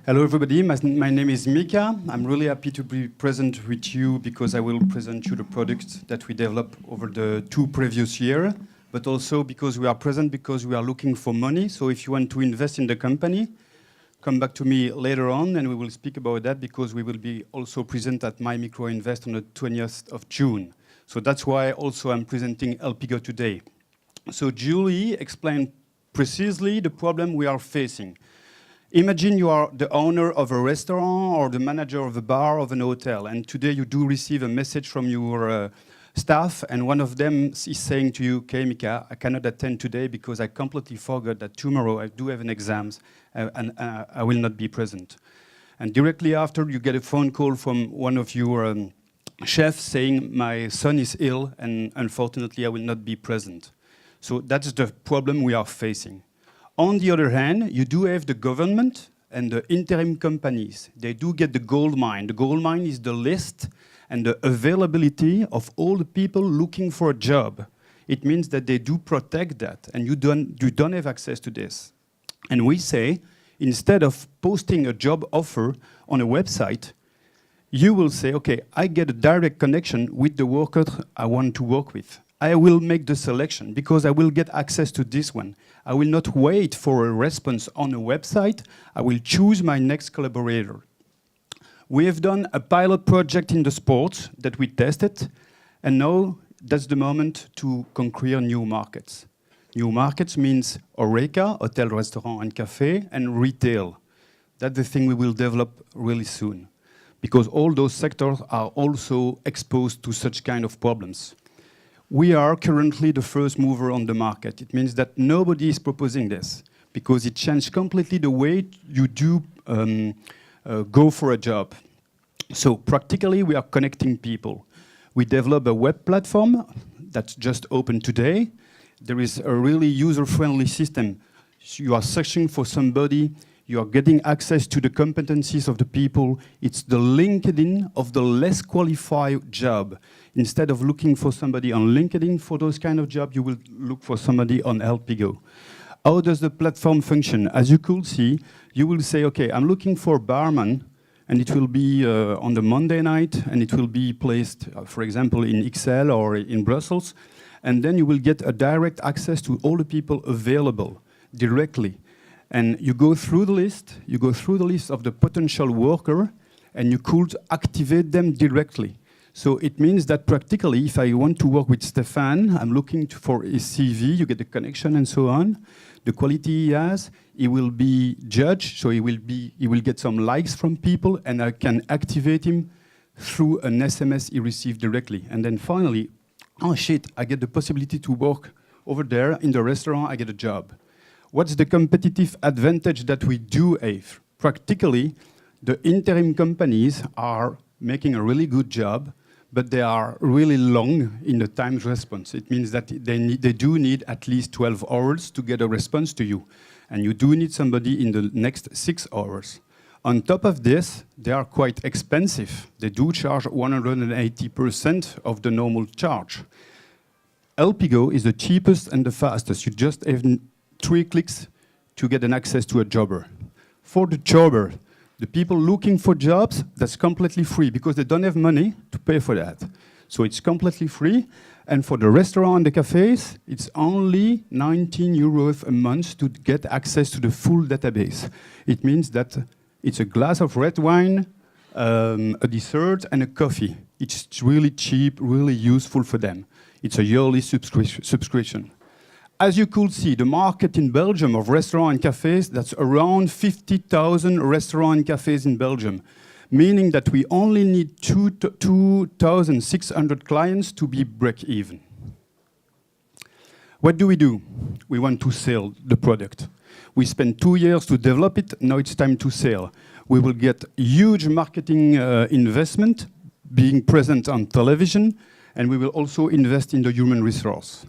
Hello everybody, my name is Mika. I'm really happy to be present with you because I will present you the product that we developed over the 2 previous years, but also because we are present because we are looking for money. So if you want to invest in the company, come back to me later on and we will speak about that because we will be also present at My Micro Invest on the 20th of June. So that's why also I'm presenting Helpigo today. So Julie explained precisely the problem we are facing. Imagine you are the owner of a restaurant or the manager of a bar of an hotel, and today you do receive a message from your staff, and one of them is saying to you, okay, Mika, I cannot attend today because I completely forgot that tomorrow I do have an exam and I will not be present. And directly after, you get a phone call from one of your chefs saying, my son is ill and unfortunately I will not be present. So that's the problem we are facing. On the other hand, you do have the government and the interim companies. They do get the gold mine. The gold mine is the list and the availability of all the people looking for a job. It means that they do protect that, and you don't have access to this. And we say, instead of posting a job offer on a website, you will say, okay, I get a direct connection with the worker I want to work with. I will make the selection because I will get access to this one. I will not wait for a response on a website. I will choose my next collaborator. We have done a pilot project in the sports that we tested, and now that's the moment to conquer new markets. New markets means HoReCa, hotel, restaurant, and cafe, and retail. That's the thing we will develop really soon, because all those sectors are also exposed to such kind of problems. We are currently the first mover on the market. It means that nobody is proposing this because it changed completely the way you do go for a job. So practically, we are connecting people. We develop a web platform that's just open today. There is a really user-friendly system. You are searching for somebody. You are getting access to the competencies of the people. It's the LinkedIn of the less qualified job. Instead of looking for somebody on LinkedIn for those kind of jobs, you will look for somebody on Helpigo. How does the platform function? As you could see, you will say, okay, I'm looking for a barman, and it will be on the Monday night, and it will be placed, for example, in Excel or in Brussels, and then you will get a direct access to all the people available directly. And you go through the list, of the potential worker, and you could activate them directly. So it means that practically, if I want to work with Stefan, I'm looking for his CV, you get the connection and so on, the quality he has, he will be judged, so he will get some likes from people, and I can activate him through an SMS he received directly. And then finally, oh shit, I get the possibility to work over there in the restaurant, I get a job. What's the competitive advantage that we do have? Practically, the interim companies are making a really good job, but they are really long in the time response. It means that they do need at least 12 hours to get a response to you. And you do need somebody in the next 6 hours. On top of this, they are quite expensive. They do charge 180% of the normal charge. Helpigo is the cheapest and the fastest. You just have 3 clicks to get an access to a jobber. For the jobber, the people looking for jobs, that's completely free because they don't have money to pay for that. So it's completely free. And for the restaurant and the cafes, it's only 19 euros a month to get access to the full database. It means that it's a glass of red wine, a dessert, and a coffee. It's really cheap, really useful for them. It's a yearly subscription. As you could see, the market in Belgium of restaurants and cafes, that's around 50,000 restaurants and cafes in Belgium, meaning that we only need 2,600 clients to be break-even. What do? We want to sell the product. We spent 2 years to develop it, now it's time to sell. We will get huge marketing investment, being present on television, and we will also invest in the human resource.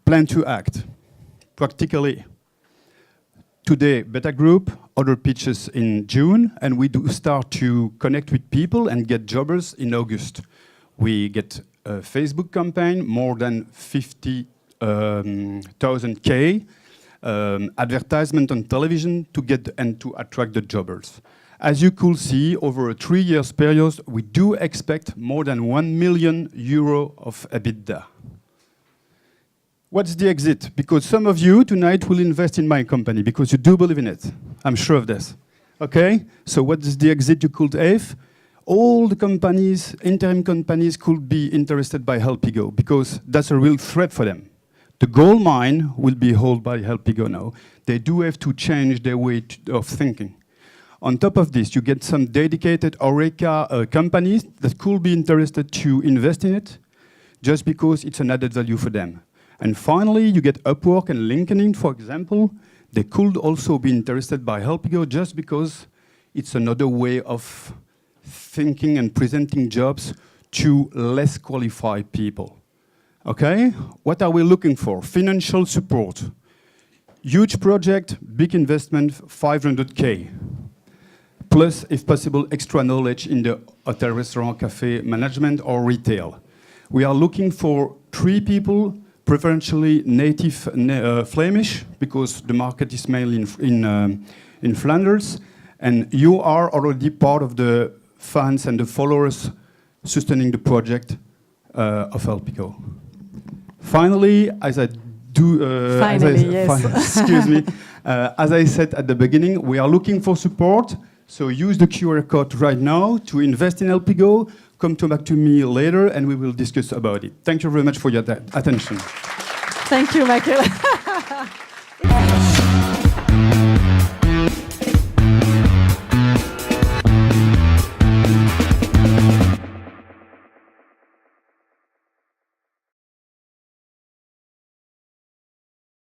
Plan to act. Practically, today, BetaGroup, other pitches in June, and we do start to connect with people and get jobbers in August. We get a Facebook campaign, more than 50,000 K. advertisement on television to get and to attract the jobbers. As you could see, over a 3 years period, we do expect more than 1 million euro of EBITDA. What's the exit? Because some of you tonight will invest in my company because you do believe in it. I'm sure of this. Okay? So what is the exit you could have? All the companies, interim companies, could be interested by Helpigo because that's a real threat for them. The gold mine will be held by Helpigo now. They do have to change their way of thinking. On top of this, you get some dedicated Horeca companies that could be interested to invest in it just because it's an added value for them. And finally, you get Upwork and LinkedIn, for example. They could also be interested by Helpigo just because it's another way of thinking and presenting jobs to less qualified people. Okay? What are we looking for? Financial support. Huge project, big investment, 500K. Plus, if possible, extra knowledge in the hotel, restaurant, cafe management or retail. We are looking for 3 people, preferentially native Flemish, because the market is mainly in Flanders, and you are already part of the fans and the followers sustaining the project of Helpigo. Finally, as I said at the beginning, we are looking for support. So use the QR code right now to invest in Helpigo. Come back to me later and we will discuss about it. Thank you very much for your attention. Thank you, Michael.